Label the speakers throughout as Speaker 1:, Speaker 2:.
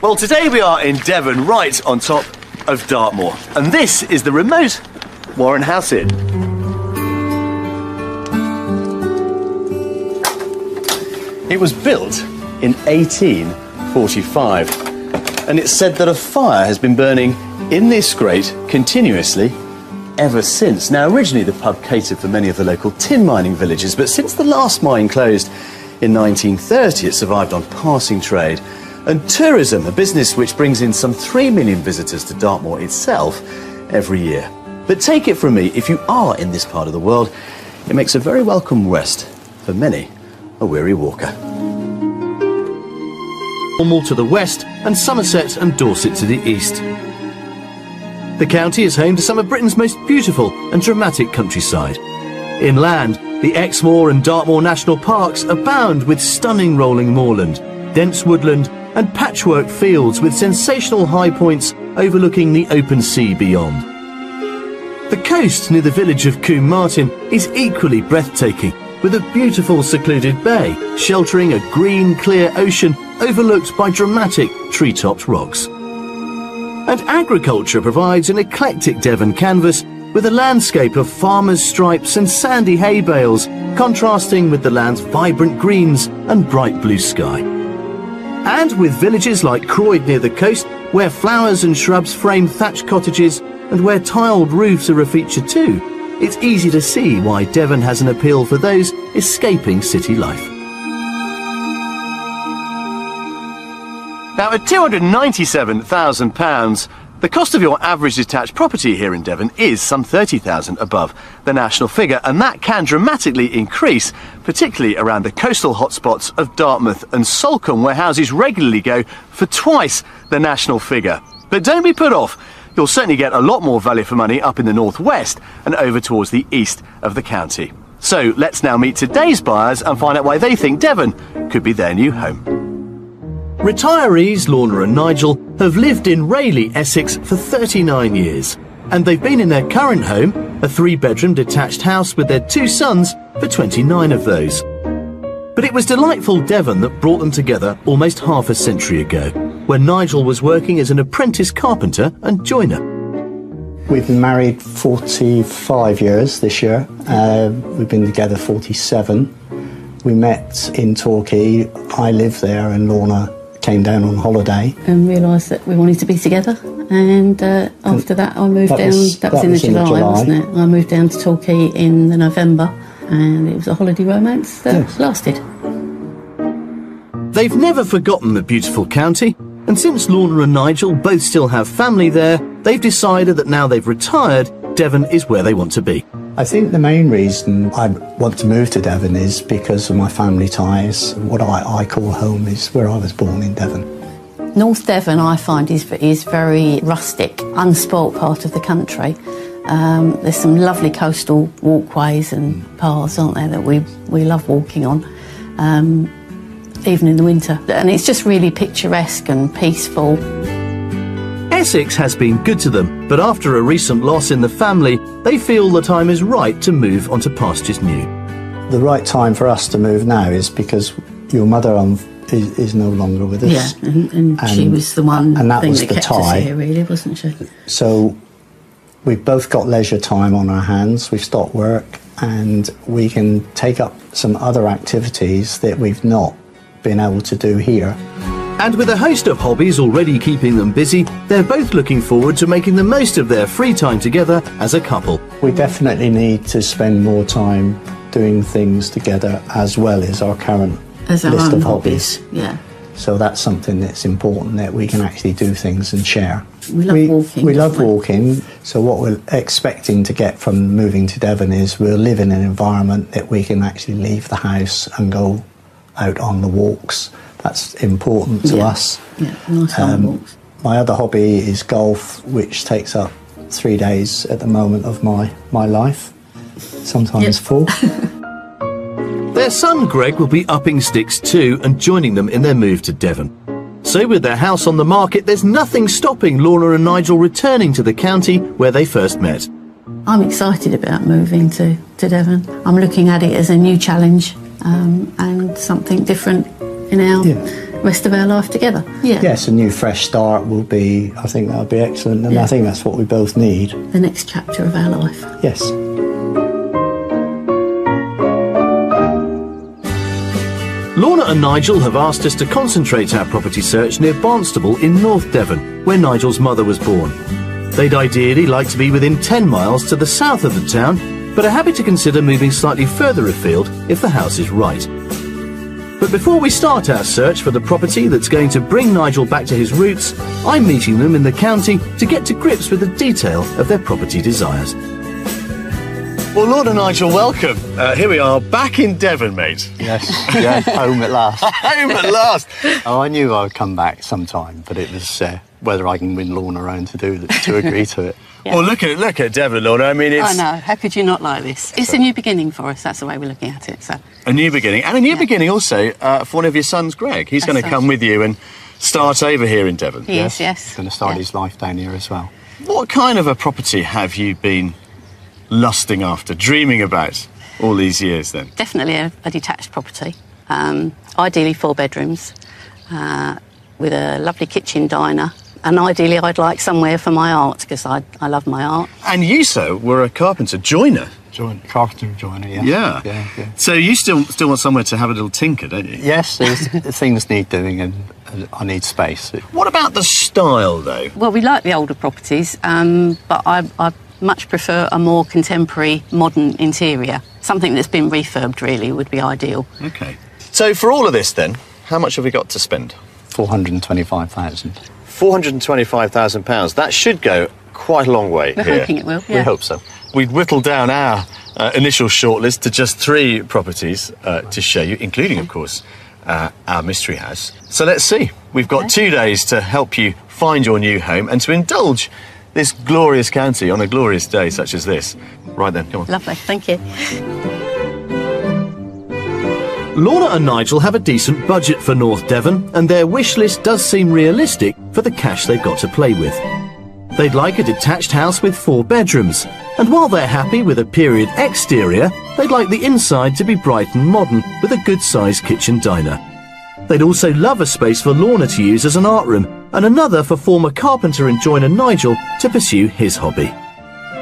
Speaker 1: Well, today we are in Devon, right on top of Dartmoor. And this is the remote Warren House Inn. It was built in 1845. And it's said that a fire has been burning in this grate continuously ever since. Now, originally the pub catered for many of the local tin mining villages, but since the last mine closed in 1930, it survived on passing trade and tourism, a business which brings in some 3 million visitors to Dartmoor itself every year. But take it from me, if you are in this part of the world, it makes a very welcome rest for many a weary walker. Cornwall to the west and Somerset and Dorset to the east. The county is home to some of Britain's most beautiful and dramatic countryside. Inland, the Exmoor and Dartmoor National Parks abound with stunning rolling moorland, dense woodland and patchwork fields with sensational high points overlooking the open sea beyond. The coast near the village of Combe Martin is equally breathtaking, with a beautiful secluded bay sheltering a green, clear ocean overlooked by dramatic tree-topped rocks. And agriculture provides an eclectic Devon canvas with a landscape of farmers' stripes and sandy hay bales, contrasting with the land's vibrant greens and bright blue sky. And with villages like Croyd near the coast, where flowers and shrubs frame thatched cottages and where tiled roofs are a feature too, it's easy to see why Devon has an appeal for those escaping city life. Now, at £297,000, the cost of your average detached property here in Devon is some £30,000 above the national figure, and that can dramatically increase, particularly around the coastal hotspots of Dartmouth and Salcombe, where houses regularly go for twice the national figure. But don't be put off. You'll certainly get a lot more value for money up in the northwest and over towards the east of the county. So let's now meet today's buyers and find out why they think Devon could be their new home. Retirees Lorna and Nigel have lived in Rayleigh, Essex for 39 years, and they've been in their current home, a 3-bedroom detached house with their 2 sons, for 29 of those. But it was delightful Devon that brought them together almost half a century ago, when Nigel was working as an apprentice carpenter and joiner.
Speaker 2: We've been married 45 years this year. We've been together 47. We met in Torquay. I live there and Lorna came down on holiday.
Speaker 3: And realised that we wanted to be together. And after that I moved down. That was in the July, wasn't it? I moved down to Torquay in the November, and it was a holiday romance that lasted.
Speaker 1: They've never forgotten the beautiful county, and since Lorna and Nigel both still have family there, they've decided that now they've retired, Devon is where they want to be.
Speaker 2: I think the main reason I want to move to Devon is because of my family ties. What I call home is where I was born, in Devon.
Speaker 3: North Devon, I find, is very rustic, unspoilt part of the country. There's some lovely coastal walkways and paths, aren't there, that we love walking on, even in the winter. And it's just really picturesque and peaceful.
Speaker 1: Essex has been good to them, but after a recent loss in the family, they feel the time is right to move onto pastures new.
Speaker 2: The right time for us to move now is because your mother is no longer with us.
Speaker 3: Yeah, and she was the one
Speaker 2: and that
Speaker 3: thing
Speaker 2: was
Speaker 3: that
Speaker 2: the
Speaker 3: kept
Speaker 2: tie.
Speaker 3: us here, really, wasn't she?
Speaker 2: So we've both got leisure time on our hands. We've stopped work and we can take up some other activities that we've not been able to do here.
Speaker 1: And with a host of hobbies already keeping them busy, they're both looking forward to making the most of their free time together as a couple.
Speaker 2: We definitely need to spend more time doing things together as well as our current list of hobbies.
Speaker 3: Yeah.
Speaker 2: So that's something that's important, that we can actually do things and share.
Speaker 3: We love walking.
Speaker 2: We love walking. So what we're expecting to get from moving to Devon is we'll live in an environment that we can actually leave the house and go out on the walks. That's important to us.
Speaker 3: Yeah, nice long walks.
Speaker 2: My other hobby is golf, which takes up 3 days at the moment of my life, sometimes 4.
Speaker 1: Their son Greg will be upping sticks too and joining them in their move to Devon. So with their house on the market, there's nothing stopping Lorna and Nigel returning to the county where they first met.
Speaker 3: I'm excited about moving to Devon. I'm looking at it as a new challenge and something different in our rest of our life together. Yeah.
Speaker 2: Yes, a new fresh start will be, I think that would be excellent, and I think that's what we both need.
Speaker 3: The next chapter of our life.
Speaker 2: Yes.
Speaker 1: Lorna and Nigel have asked us to concentrate our property search near Barnstable in North Devon, where Nigel's mother was born. They'd ideally like to be within 10 miles to the south of the town, but are happy to consider moving slightly further afield if the house is right. But before we start our search for the property that's going to bring Nigel back to his roots, I'm meeting them in the county to get to grips with the detail of their property desires. Well, Lord and Nigel, welcome. Here we are, back in Devon, mate.
Speaker 2: Yes, yeah, home at last.
Speaker 1: Home at last.
Speaker 2: Oh, I knew I would come back sometime, but it was whether I can win Lorna around to agree to it.
Speaker 1: Yeah. Well, look at Devon, Lorna. I mean, it's...
Speaker 4: I know. How could you not like this? It's a new beginning for us. That's the way we're looking at it. So
Speaker 1: a new beginning. And a new beginning also for one of your sons, Greg. He's going to come with you and start over here in Devon.
Speaker 4: Yes.
Speaker 2: He's going to start his life down here as well.
Speaker 1: What kind of a property have you been lusting after, dreaming about all these years then?
Speaker 4: definitely a detached property. Ideally 4 bedrooms with a lovely kitchen diner. And ideally I'd like somewhere for my art, because I love my art.
Speaker 1: And you, sir, were a carpenter joiner.
Speaker 2: Carpenter joiner, yeah.
Speaker 1: Yeah. So you still want somewhere to have a little tinker, don't you?
Speaker 2: Yes, things need doing, and I need space.
Speaker 1: What about the style, though?
Speaker 4: Well, we like the older properties, but I much prefer a more contemporary, modern interior. Something that's been refurbed, really, would be ideal.
Speaker 1: OK. So for all of this, then, how much have we got to spend?
Speaker 2: £425,000.
Speaker 1: £425,000. That should go quite a long way
Speaker 4: We're
Speaker 1: here.
Speaker 4: hoping it will, yeah.
Speaker 2: We hope so.
Speaker 1: We've whittled down our initial shortlist to just 3 properties to show you, including, of course, our mystery house. So let's see. We've got 2 days to help you find your new home and to indulge this glorious county on a glorious day such as this. Right then, come on.
Speaker 4: Lovely, thank you.
Speaker 1: Lorna and Nigel have a decent budget for North Devon, and their wish list does seem realistic for the cash they've got to play with. They'd like a detached house with 4 bedrooms, and while they're happy with a period exterior, they'd like the inside to be bright and modern with a good-sized kitchen diner. They'd also love a space for Lorna to use as an art room, and another for former carpenter and joiner Nigel to pursue his hobby.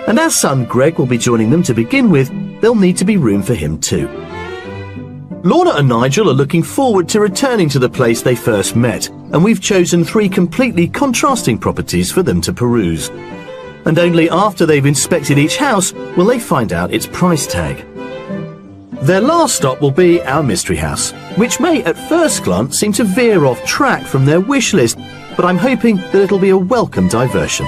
Speaker 1: And as son Greg will be joining them to begin with, there'll need to be room for him too. Lorna and Nigel are looking forward to returning to the place they first met, and we've chosen 3 completely contrasting properties for them to peruse. And only after they've inspected each house will they find out its price tag. Their last stop will be our mystery house, which may at first glance seem to veer off track from their wish list, but I'm hoping that it'll be a welcome diversion.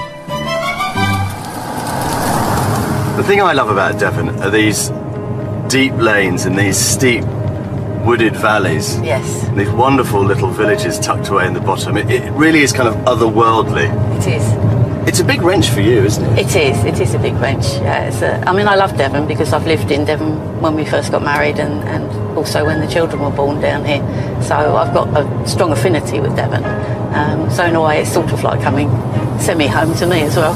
Speaker 1: The thing I love about Devon are these deep lanes and these steep wooded valleys.
Speaker 4: Yes.
Speaker 1: These wonderful little villages tucked away in the bottom. It really is kind of otherworldly.
Speaker 4: It is.
Speaker 1: It's a big wrench for you, isn't it?
Speaker 4: It is a big wrench. Yeah, I mean, I love Devon because I've lived in Devon when we first got married and also when the children were born down here. So I've got a strong affinity with Devon. So in a way, it's sort of like coming semi-home to me as well.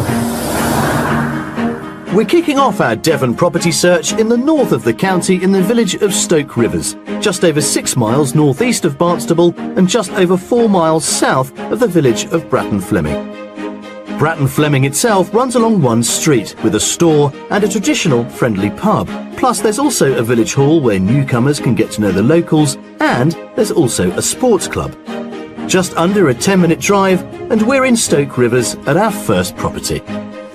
Speaker 1: We're kicking off our Devon property search in the north of the county in the village of Stoke Rivers, just over 6 miles northeast of Barnstable and just over 4 miles south of the village of Bratton Fleming. Bratton Fleming itself runs along one street with a store and a traditional friendly pub. Plus there's also a village hall where newcomers can get to know the locals, and there's also a sports club. Just under a 10-minute drive and we're in Stoke Rivers at our first property.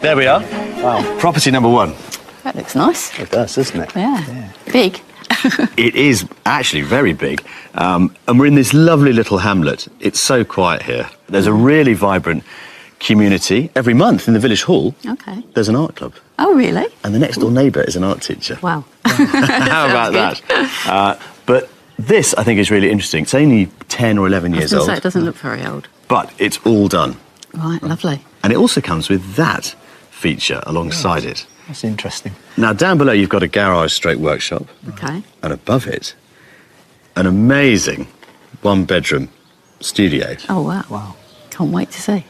Speaker 1: There we are.
Speaker 2: Wow.
Speaker 1: Property number 1.
Speaker 4: That looks nice.
Speaker 2: It does, doesn't it?
Speaker 4: Yeah. Big.
Speaker 1: It is actually very big, and we're in this lovely little hamlet. It's so quiet here. There's a really vibrant community. Every month in the village hall,
Speaker 4: Okay.
Speaker 1: there's an art club.
Speaker 4: Oh, really?
Speaker 1: And the next door neighbour is an art teacher.
Speaker 4: Wow.
Speaker 1: How about that? But this, I think, is really interesting. It's only 10 or 11 years old.
Speaker 4: Say, it doesn't look very old.
Speaker 1: But it's all done.
Speaker 4: Right, lovely.
Speaker 1: And it also comes with that feature alongside it.
Speaker 2: That's interesting.
Speaker 1: Now, down below, you've got a garage stroke workshop.
Speaker 4: Okay.
Speaker 1: And above it, an amazing 1-bedroom studio.
Speaker 4: Oh, wow.
Speaker 2: Wow.
Speaker 4: Can't wait to see.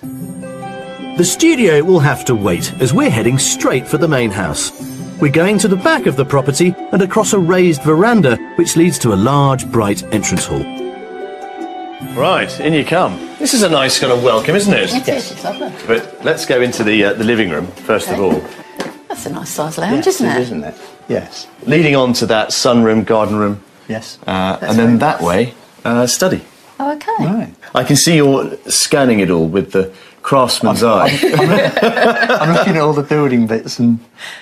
Speaker 1: The studio will have to wait, as we're heading straight for the main house. We're going to the back of the property and across a raised veranda, which leads to a large, bright entrance hall. Right, in you come. This is a nice kind of welcome, isn't it?
Speaker 3: It is, it's lovely.
Speaker 1: But let's go into the living room, first of all.
Speaker 3: That's a nice size lounge, isn't it?
Speaker 2: Isn't it? Yes.
Speaker 1: Leading on to that sunroom, garden room.
Speaker 2: Yes.
Speaker 1: And then that way, study.
Speaker 3: Oh, okay.
Speaker 2: Right.
Speaker 1: I can see you're scanning it all with the craftsman's eye.
Speaker 2: I'm looking at all the building bits and...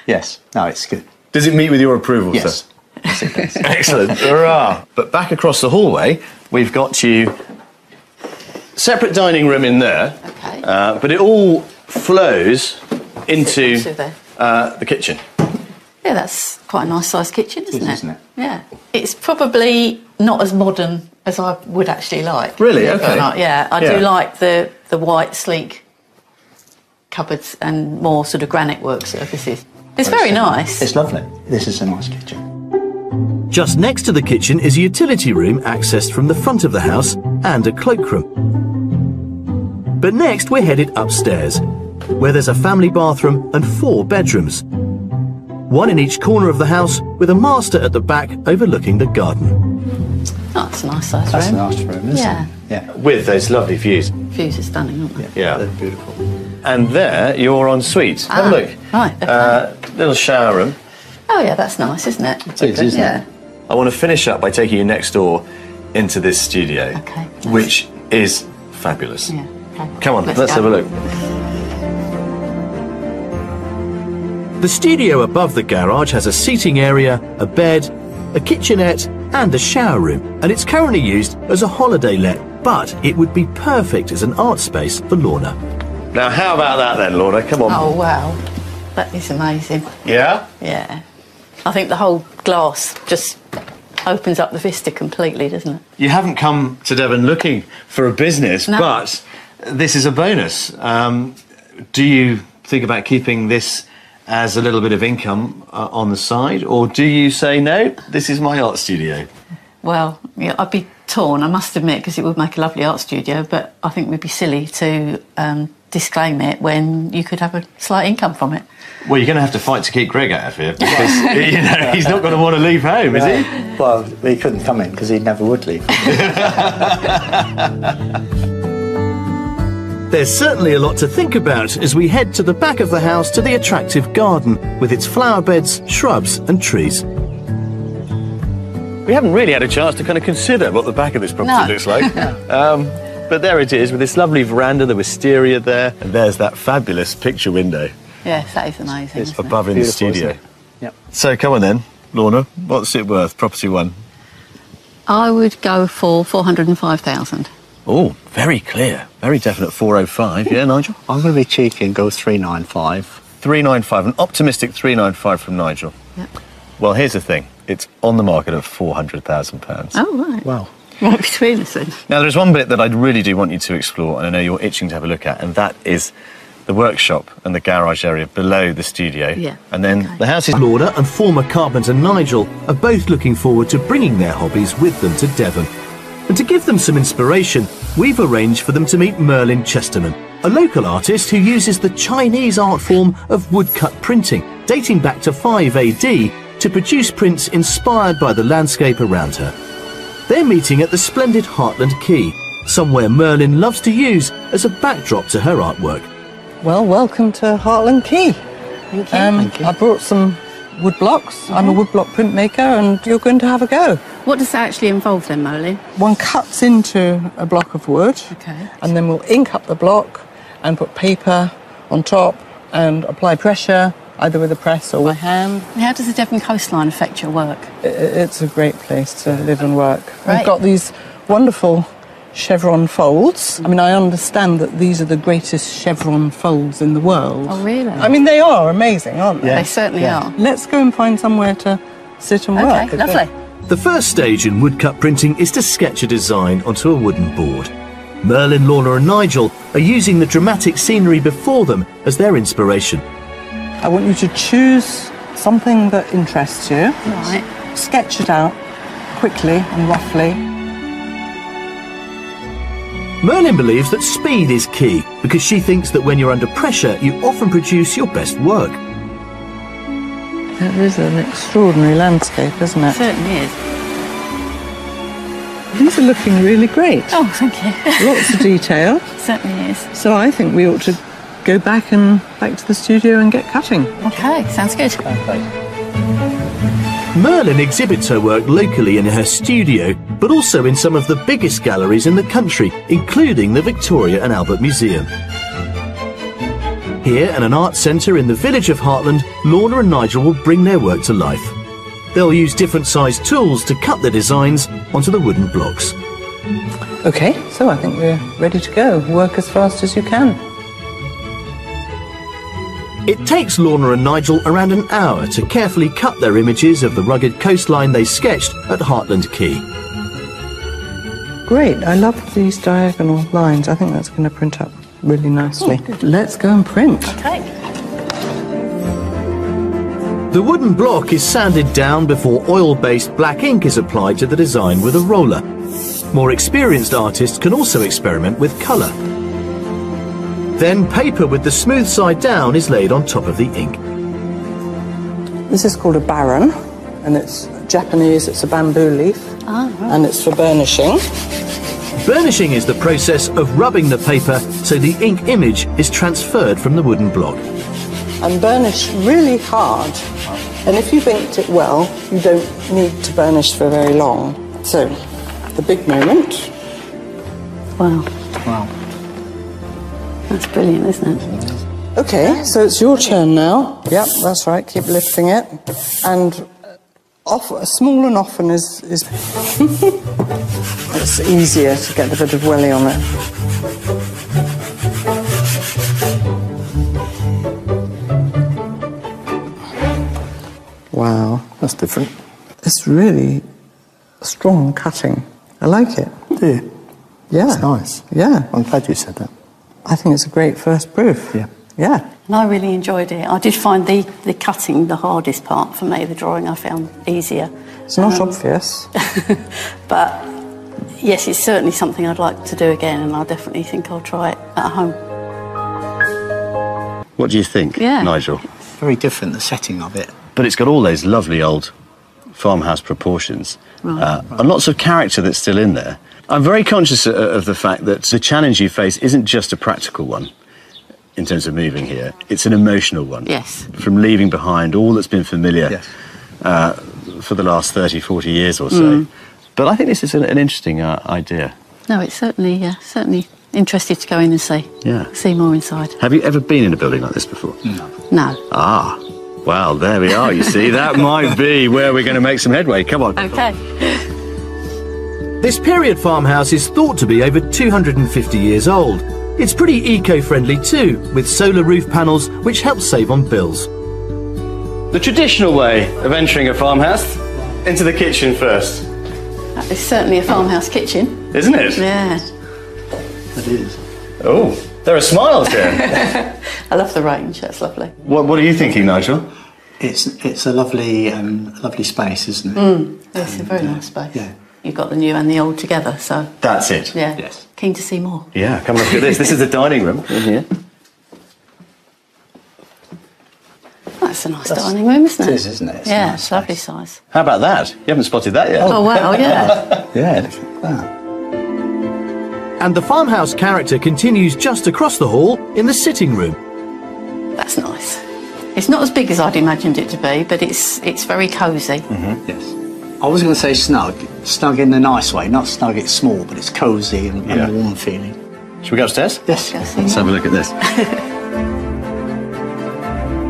Speaker 2: Yes. No, it's good.
Speaker 1: Does it meet with your approval,
Speaker 2: Yes.
Speaker 1: sir?
Speaker 2: Yes, it does.
Speaker 1: Excellent. Hurrah. But back across the hallway, we've got you... Separate dining room in there.
Speaker 3: Okay.
Speaker 1: But it all flows into
Speaker 3: there.
Speaker 1: the kitchen.
Speaker 3: Yeah, that's quite a nice sized kitchen, isn't it?
Speaker 2: Isn't it?
Speaker 3: Yeah. It's probably not as modern as I would actually like.
Speaker 1: Really?
Speaker 3: believe it or
Speaker 1: Okay.
Speaker 3: not. Yeah, I
Speaker 1: Yeah.
Speaker 3: do like the white, sleek cupboards and more sort of granite work surfaces. It's very nice.
Speaker 2: It's lovely. This is a nice kitchen.
Speaker 1: Just next to the kitchen is a utility room accessed from the front of the house and a cloakroom. But next we're headed upstairs, where there's a family bathroom and 4 bedrooms. One in each corner of the house, with a master at the back overlooking the garden.
Speaker 3: Oh, it's a nice sized
Speaker 2: That's
Speaker 3: room.
Speaker 2: a nice room, isn't
Speaker 3: Yeah.
Speaker 2: it? Yeah.
Speaker 1: With those lovely views.
Speaker 3: Views are stunning, aren't they?
Speaker 1: Yeah.
Speaker 2: They're beautiful.
Speaker 1: And there, you're en suite. Have a look.
Speaker 3: Right, okay.
Speaker 1: Little shower room.
Speaker 3: Oh, yeah, that's nice, isn't it?
Speaker 2: It is, isn't
Speaker 3: Yeah.
Speaker 2: it?
Speaker 1: I want to finish up by taking you next door into this studio,
Speaker 3: Okay.
Speaker 1: which is fabulous.
Speaker 3: Yeah. Okay.
Speaker 1: Come on, let's
Speaker 3: go.
Speaker 1: have a look. The studio above the garage has a seating area, a bed, a kitchenette and a shower room, and it's currently used as a holiday let, but it would be perfect as an art space for Lorna. Now, how about that then, Lorna? Come on.
Speaker 3: Oh, wow. That is amazing.
Speaker 1: Yeah?
Speaker 3: Yeah. I think the whole glass just opens up the vista completely, doesn't it?
Speaker 1: You haven't come to Devon looking for a business,
Speaker 3: No.
Speaker 1: but this is a bonus. Do you think about keeping this as a little bit of income on the side, or do you say, no, this is my art studio?
Speaker 3: Well, yeah, I'd be torn, I must admit, because it would make a lovely art studio, but I think we'd be silly to disclaim it when you could have a slight income from it.
Speaker 1: Well, you're going to have to fight to keep Greg out of here, because you know, he's not going to want to leave home, is he?
Speaker 2: Well, he couldn't come in because he never would leave.
Speaker 1: There's certainly a lot to think about as we head to the back of the house to the attractive garden with its flower beds, shrubs and trees. We haven't really had a chance to kind of consider what the back of this property
Speaker 3: No.
Speaker 1: looks like. But there it is, with this lovely veranda, the wisteria there, and there's that fabulous picture window
Speaker 3: Yes, that is amazing.
Speaker 2: It's
Speaker 3: isn't it?
Speaker 1: above in the
Speaker 2: Beautiful,
Speaker 1: studio.
Speaker 2: isn't it? Yep.
Speaker 1: So come on then, Lorna, what's it worth, property one?
Speaker 3: I would go for 405,000.
Speaker 1: Oh, very clear, very definite 405, yeah, Nigel?
Speaker 2: I'm going to be cheeky and go 395.
Speaker 1: 395, an optimistic 395 from Nigel.
Speaker 3: Yep.
Speaker 1: Well, here's the thing, it's on the market at £400,000.
Speaker 3: Oh, right.
Speaker 2: Wow.
Speaker 3: Right between us then.
Speaker 1: Now, there's one bit that I really do want you to explore, and I know you're itching to have a look at, and that is the workshop and the garage area below the studio.
Speaker 3: Yeah,
Speaker 1: And then
Speaker 3: okay.
Speaker 1: the house is... Lorna and former carpenter Nigel are both looking forward to bringing their hobbies with them to Devon. And to give them some inspiration, we've arranged for them to meet Merlin Chesterman, a local artist who uses the Chinese art form of woodcut printing, dating back to 5 AD, to produce prints inspired by the landscape around her. They're meeting at the splendid Heartland Quay, somewhere Merlin loves to use as a backdrop to her artwork.
Speaker 5: Well, welcome to Heartland Quay.
Speaker 3: Thank you.
Speaker 2: Thank you.
Speaker 5: I brought some wood blocks. I'm a woodblock printmaker and you're going to have a go.
Speaker 3: What does that actually involve then, Molly?
Speaker 5: One cuts into a block of wood
Speaker 3: Okay.
Speaker 5: and then we'll ink up the block and put paper on top and apply pressure either with a press or by hand.
Speaker 3: How does the Devon coastline affect your work?
Speaker 5: It's a great place to live and work.
Speaker 3: Right.
Speaker 5: We've got these wonderful chevron folds. I mean, I understand that these are the greatest chevron folds in the world.
Speaker 3: Oh, really?
Speaker 5: I mean, they are amazing, aren't they?
Speaker 2: Yeah.
Speaker 3: They certainly are.
Speaker 5: Let's go and find somewhere to sit and work.
Speaker 3: Okay, lovely.
Speaker 1: The first stage in woodcut printing is to sketch a design onto a wooden board. Merlin, Lorna and Nigel are using the dramatic scenery before them as their inspiration.
Speaker 5: I want you to choose something that interests you.
Speaker 3: Right.
Speaker 5: Sketch it out quickly and roughly.
Speaker 1: Merlin believes that speed is key because she thinks that when you're under pressure, you often produce your best work.
Speaker 5: That is an extraordinary landscape, isn't
Speaker 3: It
Speaker 5: it?
Speaker 3: certainly is.
Speaker 5: These are looking really great.
Speaker 3: Oh, thank you.
Speaker 5: Lots of detail.
Speaker 3: Certainly is.
Speaker 5: So I think we ought to go back to the studio and get cutting.
Speaker 3: Okay, sounds good.
Speaker 1: Merlin exhibits her work locally in her studio, but also in some of the biggest galleries in the country, including the Victoria and Albert Museum. Here, at an art centre in the village of Heartland, Lorna and Nigel will bring their work to life. They'll use different sized tools to cut their designs onto the wooden blocks.
Speaker 5: Okay, so I think we're ready to go. Work as fast as you can.
Speaker 1: It takes Lorna and Nigel around an hour to carefully cut their images of the rugged coastline they sketched at Heartland Quay.
Speaker 5: Great, I love these diagonal lines. I think that's going to print up really nicely. Let's go and print.
Speaker 3: Okay.
Speaker 1: The wooden block is sanded down before oil-based black ink is applied to the design with a roller. More experienced artists can also experiment with colour. Then paper with the smooth side down is laid on top of the ink.
Speaker 5: This is called a baron, and it's Japanese, it's a bamboo leaf, and it's for burnishing.
Speaker 1: Burnishing is the process of rubbing the paper so the ink image is transferred from the wooden block.
Speaker 5: And burnish really hard, and if you've inked it well, you don't need to burnish for very long. So, the big moment.
Speaker 3: Wow.
Speaker 2: Wow.
Speaker 3: That's brilliant, isn't it?
Speaker 5: Okay, so it's your turn now. Yep, that's right, keep lifting it. And small and often is it's easier to get a bit of welly on it. Wow,
Speaker 2: That's different.
Speaker 5: it's really strong cutting. I like it.
Speaker 2: Do you?
Speaker 5: Yeah.
Speaker 2: It's nice.
Speaker 5: Yeah,
Speaker 2: I'm glad you said that.
Speaker 5: I think it's a great first proof.
Speaker 2: Yeah.
Speaker 5: Yeah.
Speaker 3: And I really enjoyed it. I did find the cutting the hardest part for me. The drawing I found easier.
Speaker 5: It's not obvious.
Speaker 3: But yes, it's certainly something I'd like to do again, and I definitely think I'll try it at home.
Speaker 6: What do you think,
Speaker 3: Yeah.
Speaker 6: Nigel?
Speaker 2: Very different, the setting of it.
Speaker 6: But it's got all those lovely old farmhouse proportions and lots of character that's still in there. I'm very conscious of the fact that the challenge you face isn't just a practical one in terms of moving here. It's an emotional one.
Speaker 3: Yes.
Speaker 6: From leaving behind all that's been familiar
Speaker 2: Yes.
Speaker 6: for the last 30, 40 years or so. But I think this is an interesting idea.
Speaker 3: No, it's certainly interested to go in and see.
Speaker 6: Yeah.
Speaker 3: See more inside.
Speaker 6: Have you ever been in a building like this before?
Speaker 2: No.
Speaker 3: No.
Speaker 6: Ah, well, there we are, you see. That might be where we're going to make some headway. Come on.
Speaker 3: Okay.
Speaker 1: This period farmhouse is thought to be over 250 years old. It's pretty eco-friendly too, with solar roof panels which help save on bills.
Speaker 6: The traditional way of entering a farmhouse, into the kitchen first,
Speaker 3: It's certainly a farmhouse kitchen.
Speaker 6: isn't it?
Speaker 3: Yeah.
Speaker 2: It is.
Speaker 6: Oh, there are smiles here.
Speaker 3: I love the range. That's lovely.
Speaker 6: What are you thinking, Nigel?
Speaker 2: It's a lovely space, isn't it?
Speaker 3: It's a very nice space.
Speaker 2: Yeah.
Speaker 3: You've got the new and the old together, so
Speaker 6: That's it.
Speaker 3: yeah.
Speaker 2: Yes.
Speaker 3: Keen to see more.
Speaker 6: Yeah, come look at this. This is the dining room in here.
Speaker 3: That's a nice dining room, isn't it?
Speaker 2: It is, isn't it? It's a
Speaker 3: yeah,
Speaker 2: nice
Speaker 3: it's a lovely
Speaker 2: space.
Speaker 3: size.
Speaker 6: How about that? You haven't spotted that yet.
Speaker 3: Oh wow, yeah.
Speaker 2: Yeah, look at that.
Speaker 1: And the farmhouse character continues just across the hall in the sitting room.
Speaker 3: That's nice. It's not as big as I'd imagined it to be, but it's very cosy.
Speaker 2: Yes. I was going to say snug. Snug in a nice way. Not snug, it's small, but it's cosy and warm feeling.
Speaker 6: Should we go upstairs?
Speaker 2: Yes.
Speaker 3: Go see
Speaker 6: Let's
Speaker 3: more.
Speaker 6: have a look at this.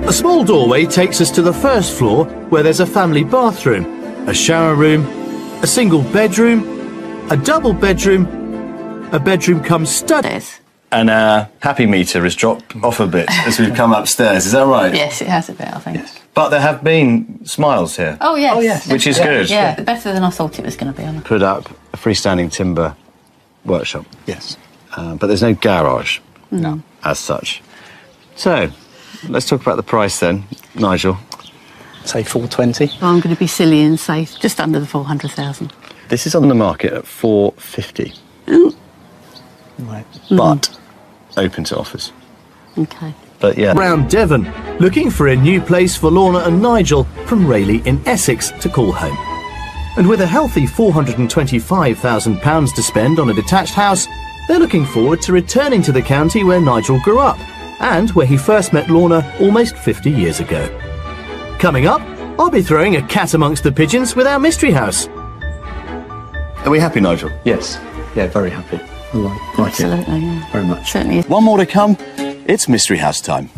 Speaker 1: A small doorway takes us to the first floor, where there's a family bathroom, a shower room, a single bedroom, a double bedroom, a bedroom cum study.
Speaker 3: There's-
Speaker 6: And our happy meter has dropped off a bit as we've come upstairs. Is that right?
Speaker 3: Yes, it has a bit, I think.
Speaker 2: Yes.
Speaker 6: But there have been smiles here.
Speaker 3: Oh yes.
Speaker 2: Oh, yes.
Speaker 6: Which is good.
Speaker 3: Yeah, better than I thought it was going to be.
Speaker 6: Put up a freestanding timber workshop.
Speaker 2: Yes.
Speaker 6: But there's no garage
Speaker 2: No.
Speaker 6: as such. So, let's talk about the price then, Nigel.
Speaker 2: Say 420.
Speaker 3: I'm going to be silly and say just under the 400,000.
Speaker 6: This is on the market at 450,
Speaker 2: Right.
Speaker 6: but open to offers.
Speaker 3: Okay.
Speaker 6: But yeah,
Speaker 1: Round Devon, looking for a new place for Lorna and Nigel from Rayleigh in Essex to call home. And with a healthy £425,000 to spend on a detached house, they're looking forward to returning to the county where Nigel grew up and where he first met Lorna almost 50 years ago. Coming up, I'll be throwing a cat amongst the pigeons with our mystery house.
Speaker 6: Are we happy, Nigel?
Speaker 2: Yes. Yeah, very happy. I like it.
Speaker 3: Absolutely, yeah.
Speaker 2: Very much.
Speaker 3: Certainly is.
Speaker 6: One more to come. It's mystery house time.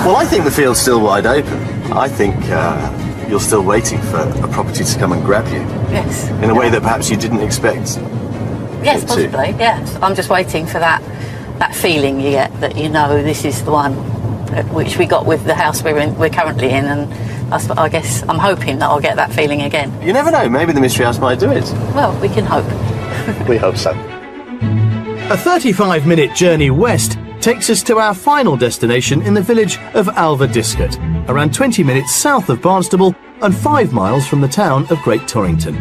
Speaker 6: Well, I think the field's still wide open. I think you're still waiting for a property to come and grab you.
Speaker 4: Yes.
Speaker 6: In a way that perhaps you didn't expect.
Speaker 4: Yes,
Speaker 6: it to.
Speaker 4: possibly, yes. I'm just waiting for that feeling you get that you know this is the one, which we got with the house we're currently in, and I guess I'm hoping that I'll get that feeling again.
Speaker 6: You never know, maybe the mystery house might do it.
Speaker 4: Well, we can hope.
Speaker 6: We hope so.
Speaker 1: A 35-minute journey west takes us to our final destination in the village of Alverdiscot, around 20 minutes south of Barnstable and 5 miles from the town of Great Torrington.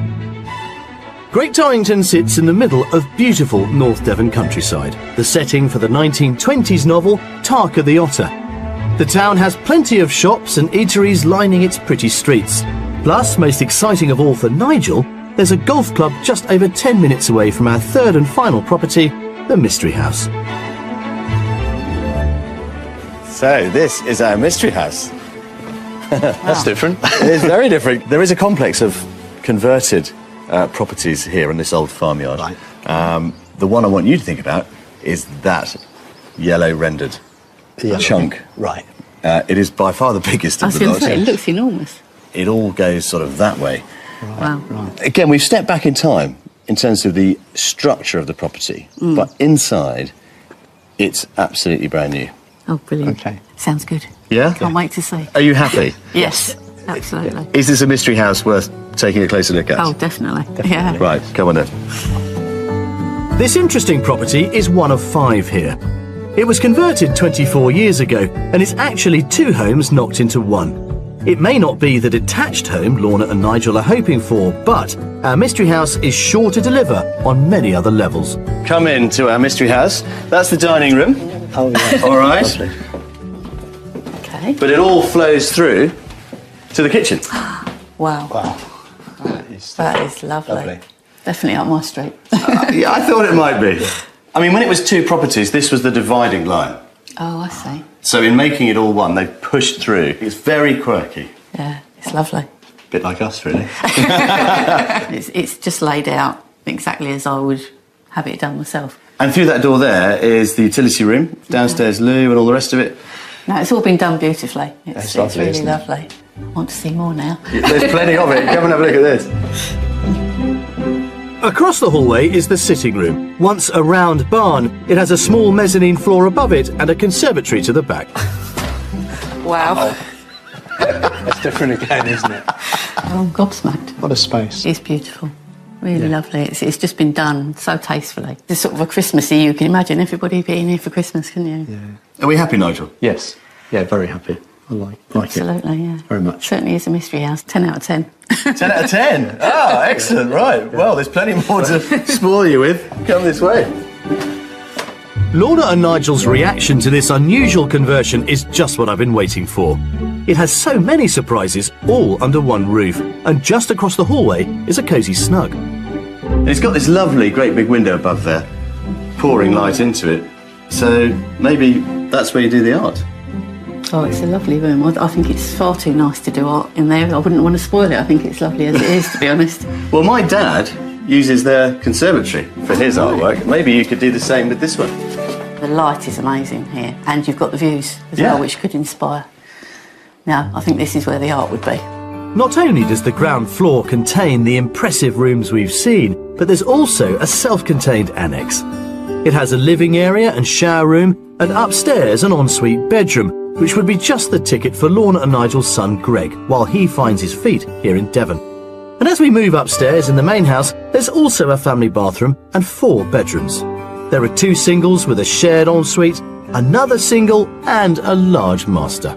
Speaker 1: Great Torrington sits in the middle of beautiful North Devon countryside, the setting for the 1920s novel Tarka the Otter. The town has plenty of shops and eateries lining its pretty streets. Plus, most exciting of all for Nigel, there's a golf club just over 10 minutes away from our third and final property, the Mystery House.
Speaker 6: So, this is our mystery house.
Speaker 2: That's different.
Speaker 6: It is very different. There is a complex of converted properties here in this old farmyard.
Speaker 2: Right.
Speaker 6: The one I want you to think about is that yellow rendered chunk.
Speaker 2: Right.
Speaker 6: It is by far the biggest
Speaker 3: I
Speaker 6: of
Speaker 3: was
Speaker 6: the
Speaker 3: going to
Speaker 6: lot.
Speaker 3: say, it looks enormous.
Speaker 6: It all goes sort of that way.
Speaker 3: Wow.
Speaker 2: Right.
Speaker 6: Again, we've stepped back in time in terms of the structure of the property, but inside, it's absolutely brand new.
Speaker 3: Oh, brilliant.
Speaker 2: Okay.
Speaker 3: Sounds good.
Speaker 6: Yeah?
Speaker 3: Can't wait to see.
Speaker 6: Are you happy?
Speaker 3: Yes, absolutely.
Speaker 6: Is this a mystery house worth taking a closer look at?
Speaker 3: Oh, definitely. Yeah.
Speaker 6: Right, come on then.
Speaker 1: This interesting property is one of 5 here. It was converted 24 years ago and is actually 2 homes knocked into one. It may not be the detached home Lorna and Nigel are hoping for, but our mystery house is sure to deliver on many other levels.
Speaker 6: Come into our mystery house. That's the dining room.
Speaker 2: Oh, yeah.
Speaker 6: All right.
Speaker 2: Lovely.
Speaker 3: Okay.
Speaker 6: But it all flows through to the kitchen.
Speaker 3: Wow.
Speaker 2: Wow.
Speaker 3: That is lovely. Definitely up my street.
Speaker 6: Yeah, I thought it might be. I mean, when it was 2 properties, this was the dividing line.
Speaker 3: Oh, I see.
Speaker 6: So in making it all one, they pushed through. It's very quirky.
Speaker 3: Yeah, it's lovely.
Speaker 6: Bit like us, really.
Speaker 3: It's just laid out exactly as I would have it done myself.
Speaker 6: And through that door there is the utility room, downstairs loo and all the rest of it.
Speaker 3: No, it's all been done beautifully.
Speaker 2: That's
Speaker 3: It's
Speaker 2: lovely,
Speaker 3: really
Speaker 2: isn't it?
Speaker 3: lovely. I want to see more now.
Speaker 6: There's plenty of it. Come and have a look at this.
Speaker 1: Across the hallway is the sitting room. Once a round barn, it has a small mezzanine floor above it and a conservatory to the back.
Speaker 3: Wow.
Speaker 2: It's different again, isn't it?
Speaker 3: I'm gobsmacked.
Speaker 2: What a space.
Speaker 3: It's beautiful. Really lovely. It's just been done so tastefully. It's sort of a Christmassy, you can imagine everybody being here for Christmas, can you?
Speaker 2: Yeah.
Speaker 6: Are we happy, Nigel?
Speaker 2: Yes. Yeah, very happy. I like it.
Speaker 3: Absolutely, yeah.
Speaker 2: Very much.
Speaker 3: Certainly is a mystery house. 10 out of 10.
Speaker 6: 10 out of 10. Ah, excellent. Right. Well, there's plenty more to spoil you with. Come this way.
Speaker 1: Lorna and Nigel's reaction to this unusual conversion is just what I've been waiting for. It has so many surprises, all under one roof, and just across the hallway is a cosy snug.
Speaker 6: And it's got this lovely, great big window above there, pouring light into it. So maybe that's where you do the art.
Speaker 3: Oh, it's a lovely room. I think it's far too nice to do art in there. I wouldn't want to spoil it. I think it's lovely as it is, to be honest.
Speaker 6: Well, my dad uses their conservatory for his artwork. Maybe you could do the same with this one.
Speaker 3: The light is amazing here, and you've got the views as
Speaker 6: Yeah.
Speaker 3: well, which could inspire. Now, I think this is where the art would be.
Speaker 1: Not only does the ground floor contain the impressive rooms we've seen, but there's also a self-contained annex. It has a living area and shower room, and upstairs an ensuite bedroom, which would be just the ticket for Lorna and Nigel's son Greg, while he finds his feet here in Devon. And as we move upstairs in the main house, there's also a family bathroom and 4 bedrooms. There are 2 singles with a shared ensuite, another single and a large master.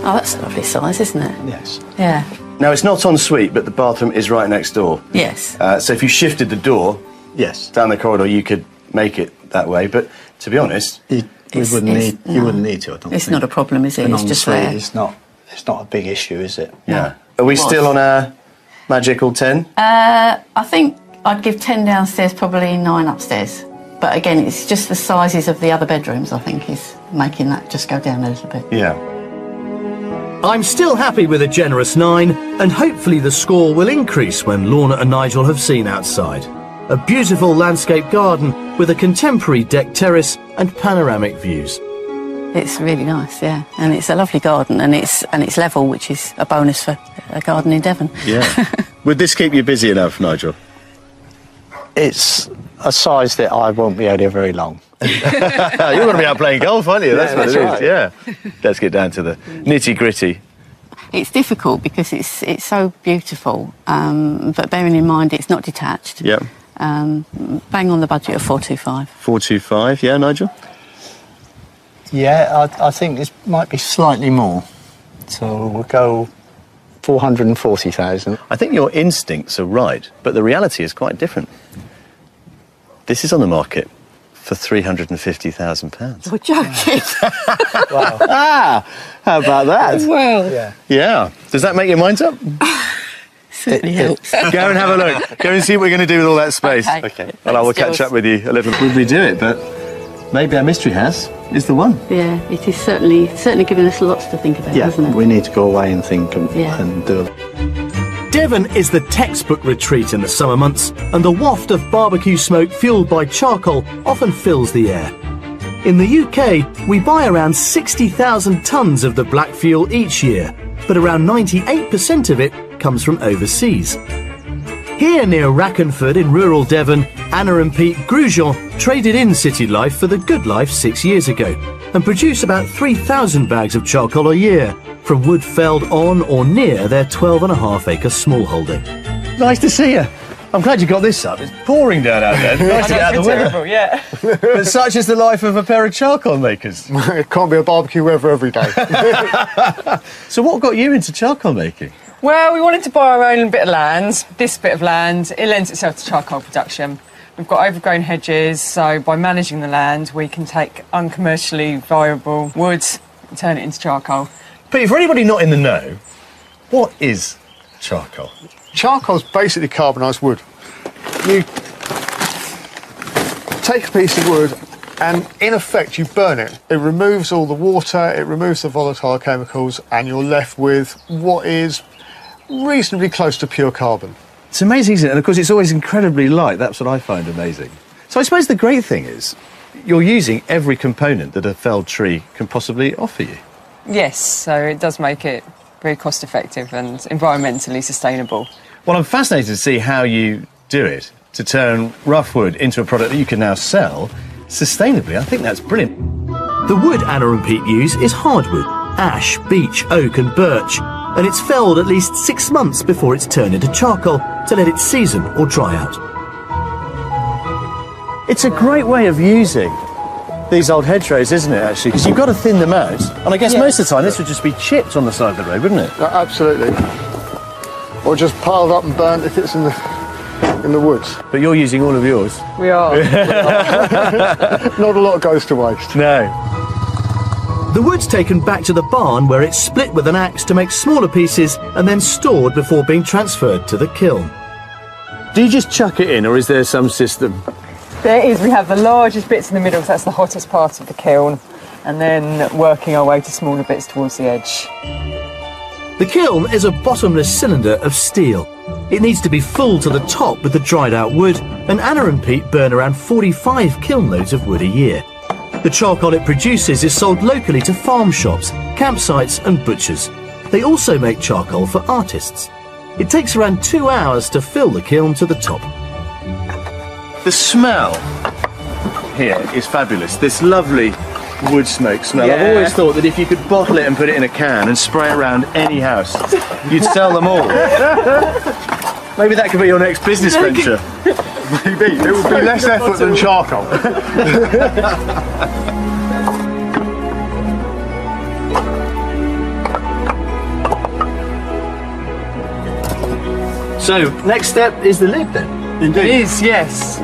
Speaker 3: Oh, that's a lovely size, isn't it?
Speaker 2: Yes.
Speaker 3: Yeah.
Speaker 6: Now, it's not en suite, but the bathroom is right next door.
Speaker 3: Yes.
Speaker 6: So if you shifted the door
Speaker 2: Yes.
Speaker 6: down the corridor, you could make it that way. But to be honest,
Speaker 2: You wouldn't need to, I don't think.
Speaker 3: It's not a problem, is it?
Speaker 2: An
Speaker 3: It's just
Speaker 2: ensuite
Speaker 3: there.
Speaker 2: It's not a big issue, is it?
Speaker 6: yeah. Are we still on our magical 10?
Speaker 3: I think I'd give 10 downstairs, probably 9 upstairs. But again, it's just the sizes of the other bedrooms, I think, is making that just go down a little bit.
Speaker 6: Yeah.
Speaker 1: I'm still happy with a generous 9, and hopefully the score will increase when Lorna and Nigel have seen outside. A beautiful landscape garden with a contemporary deck terrace and panoramic views.
Speaker 3: It's really nice, yeah, and it's a lovely garden, and it's level, which is a bonus for a garden in Devon.
Speaker 6: Yeah. Would this keep you busy enough, Nigel?
Speaker 2: It's a size that I won't be out here very long.
Speaker 6: You're going to be out playing golf, aren't you? That's what it
Speaker 2: right.
Speaker 6: is, yeah. Let's get down to the nitty-gritty.
Speaker 3: It's difficult because it's so beautiful, but bearing in mind it's not detached.
Speaker 6: Yep.
Speaker 3: Bang on the budget of 425.
Speaker 6: 425, yeah, Nigel?
Speaker 2: Yeah, I think this might be slightly more. So we'll go 440,000.
Speaker 6: I think your instincts are right, but the reality is quite different. This is on the market for £350,000.
Speaker 3: You're joking.
Speaker 2: Wow.
Speaker 6: Ah, how about that?
Speaker 3: Well,
Speaker 2: Yeah.
Speaker 6: Yeah. Does that make your mind up?
Speaker 3: certainly helps.
Speaker 6: Go and have a look. Go and see what we're going to do with all that space.
Speaker 3: Okay.
Speaker 6: Well, I will
Speaker 3: Thanks,
Speaker 6: catch up with you a little. Would we do it? But maybe our mystery house is the one.
Speaker 3: Yeah, it is certainly giving us lots to think about,
Speaker 2: Yeah,
Speaker 3: hasn't it?
Speaker 2: we need to go away and think and,
Speaker 3: Yeah.
Speaker 2: and do it.
Speaker 1: Devon is the textbook retreat in the summer months, and the waft of barbecue smoke fuelled by charcoal often fills the air. In the UK, we buy around 60,000 tonnes of the black fuel each year, but around 98% of it comes from overseas. Here near Rackenford in rural Devon, Anna and Pete Grujon traded in city life for the good life 6 years ago and produce about 3,000 bags of charcoal a year from wood felled on or near their 12.5-acre smallholding. Nice to see you. I'm glad you got this up. It's pouring down out there. Nice to get out of the weather.
Speaker 7: Terrible, yeah.
Speaker 6: But such is the life of a pair of charcoal makers.
Speaker 8: It can't be a barbecue weather every day.
Speaker 6: So what got you into charcoal making?
Speaker 7: Well, we wanted to buy our own bit of land. This bit of land, it lends itself to charcoal production. We've got overgrown hedges, so by managing the land, we can take uncommercially viable wood and turn it into charcoal.
Speaker 6: Pete, for anybody not in the know, what is charcoal?
Speaker 8: Charcoal's basically carbonised wood. You take a piece of wood and, in effect, you burn it. It removes all the water, it removes the volatile chemicals, and you're left with what is reasonably close to pure carbon.
Speaker 6: It's amazing, isn't it? And of course, it's always incredibly light. That's what I find amazing. So I suppose the great thing is you're using every component that a felled tree can possibly offer you.
Speaker 7: Yes, so it does make it very cost effective and environmentally sustainable.
Speaker 6: Well, I'm fascinated to see how you do it to turn rough wood into a product that you can now sell sustainably. I think that's brilliant.
Speaker 1: The wood Anna and Pete use is hardwood, ash, beech, oak and birch, and it's felled at least 6 months before it's turned into charcoal to let it season or dry out.
Speaker 6: It's a great way of using these old hedgerows, isn't it, actually? Because you've got to thin them out. And I guess most of the time this would just be chipped on the side of the road, wouldn't it?
Speaker 8: Absolutely. Or just piled up and burnt if it's in the woods.
Speaker 6: But you're using all of yours.
Speaker 7: We are.
Speaker 8: Not a lot goes to waste.
Speaker 6: No.
Speaker 1: The wood's taken back to the barn where it's split with an axe to make smaller pieces and then stored before being transferred to the kiln.
Speaker 6: Do you just chuck it in, or is there some system?
Speaker 7: There is, we have the largest bits in the middle, so that's the hottest part of the kiln, and then working our way to smaller bits towards the edge.
Speaker 1: The kiln is a bottomless cylinder of steel. It needs to be full to the top with the dried out wood, and Anna and Pete burn around 45 kiln loads of wood a year. The charcoal it produces is sold locally to farm shops, campsites and butchers. They also make charcoal for artists. It takes around 2 hours to fill the kiln to the top.
Speaker 6: The smell here is fabulous. This lovely wood smoke smell.
Speaker 7: Yeah.
Speaker 6: I've always thought that if you could bottle it and put it in a can and spray it around any house, you'd sell them all. Maybe that could be your next business venture.
Speaker 8: Maybe. It would be less effort than charcoal.
Speaker 1: So, next step is the lid then?
Speaker 7: It is, yes.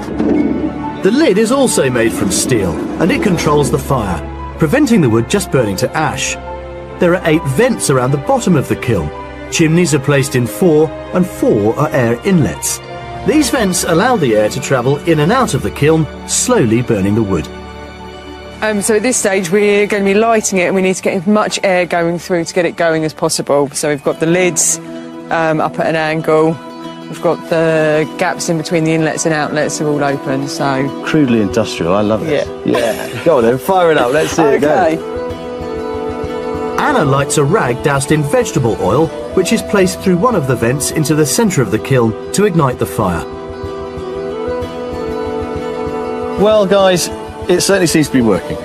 Speaker 1: The lid is also made from steel, and it controls the fire, preventing the wood just burning to ash. There are 8 vents around the bottom of the kiln, Chimneys are placed in 4 and 4 are air inlets. These vents allow the air to travel in and out of the kiln, slowly burning the wood.
Speaker 7: So at this stage we're going to be lighting it, and we need to get as much air going through to get it going as possible. So we've got the lids up at an angle. We've got the gaps in between the inlets and outlets are all open, so...
Speaker 6: Crudely industrial, I love it.
Speaker 7: Yeah.
Speaker 6: Go on then, fire it up, let's see it go.
Speaker 1: Anna lights a rag doused in vegetable oil, which is placed through one of the vents into the centre of the kiln to ignite the fire.
Speaker 6: Well, guys, it certainly seems to be working.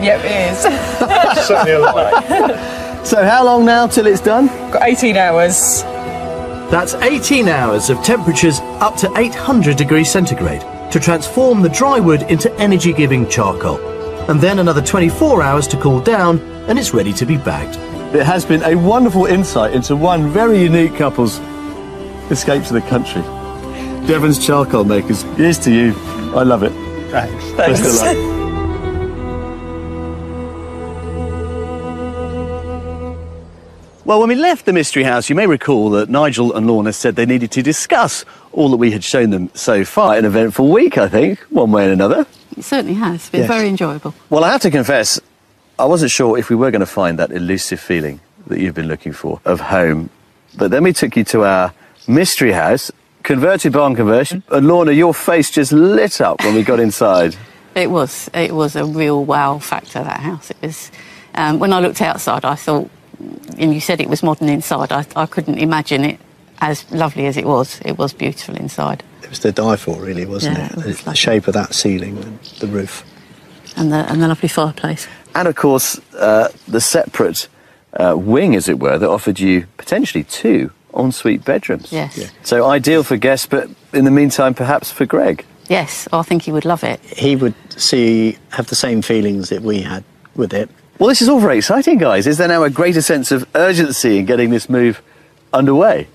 Speaker 7: Yep, it is.
Speaker 8: Certainly a lot.
Speaker 6: So how long now till it's done?
Speaker 7: Got 18 hours.
Speaker 1: That's 18 hours of temperatures up to 800 degrees centigrade to transform the dry wood into energy-giving charcoal. And then another 24 hours to cool down, and it's ready to be bagged.
Speaker 6: It has been a wonderful insight into one very unique couple's escape to the country. Devon's charcoal makers, here's to you. I love it.
Speaker 8: Thanks.
Speaker 6: Best of luck. Well, when we left the Mystery House, you may recall that Nigel and Lorna said they needed to discuss all that we had shown them so far. An eventful week, I think, one way and another.
Speaker 3: It certainly has. It's been very enjoyable.
Speaker 6: Well, I have to confess, I wasn't sure if we were going to find that elusive feeling that you've been looking for of home. But then we took you to our Mystery House, converted barn conversion. And Lorna, your face just lit up when we got inside.
Speaker 3: It was a real wow factor, that house. It was. When I looked outside, I thought, and you said it was modern inside, I couldn't imagine it as lovely as it was. It was beautiful inside.
Speaker 2: It was to die for, really, wasn't
Speaker 3: Yeah,
Speaker 2: it?
Speaker 3: it was
Speaker 2: The
Speaker 3: lovely.
Speaker 2: shape of that ceiling and the roof.
Speaker 3: And the lovely fireplace.
Speaker 6: And, of course, the separate wing, as it were, that offered you potentially 2 ensuite bedrooms.
Speaker 3: Yes.
Speaker 2: Yeah.
Speaker 6: So ideal for guests, but in the meantime, perhaps for Greg.
Speaker 3: Yes, I think he would love it.
Speaker 2: He would have the same feelings that we had with it.
Speaker 6: Well, this is all very exciting, guys. Is there now a greater sense of urgency in getting this move underway?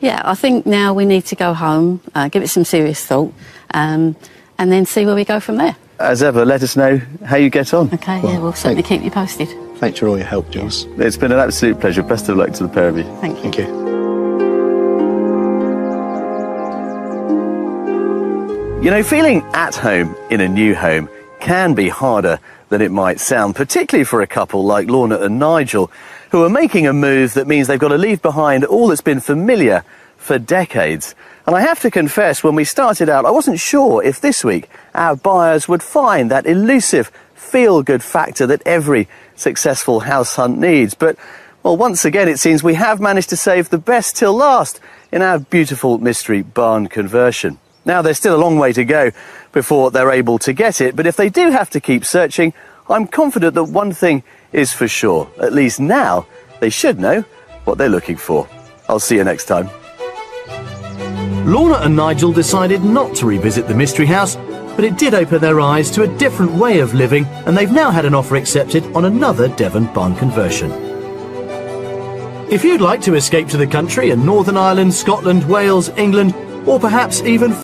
Speaker 3: Yeah, I think now we need to go home, give it some serious thought, and then see where we go from there.
Speaker 6: As ever, let us know how you get on.
Speaker 3: Okay, yeah, we'll certainly keep you posted.
Speaker 2: Thanks for all your help, Jules.
Speaker 6: It's been an absolute pleasure. Best of luck to the pair of you.
Speaker 3: Thank you.
Speaker 2: Thank you.
Speaker 6: You know, feeling at home in a new home can be harder than it might sound, particularly for a couple like Lorna and Nigel, who are making a move that means they've got to leave behind all that's been familiar for decades. And I have to confess, when we started out, I wasn't sure if this week our buyers would find that elusive feel-good factor that every successful house hunt needs. But, well, once again, it seems we have managed to save the best till last in our beautiful mystery barn conversion. Now, there's still a long way to go before they're able to get it, but if they do have to keep searching, I'm confident that one thing is for sure. At least now, they should know what they're looking for. I'll see you next time.
Speaker 1: Lorna and Nigel decided not to revisit the Mystery House, but it did open their eyes to a different way of living, and they've now had an offer accepted on another Devon barn conversion. If you'd like to escape to the country in Northern Ireland, Scotland, Wales, England, or perhaps even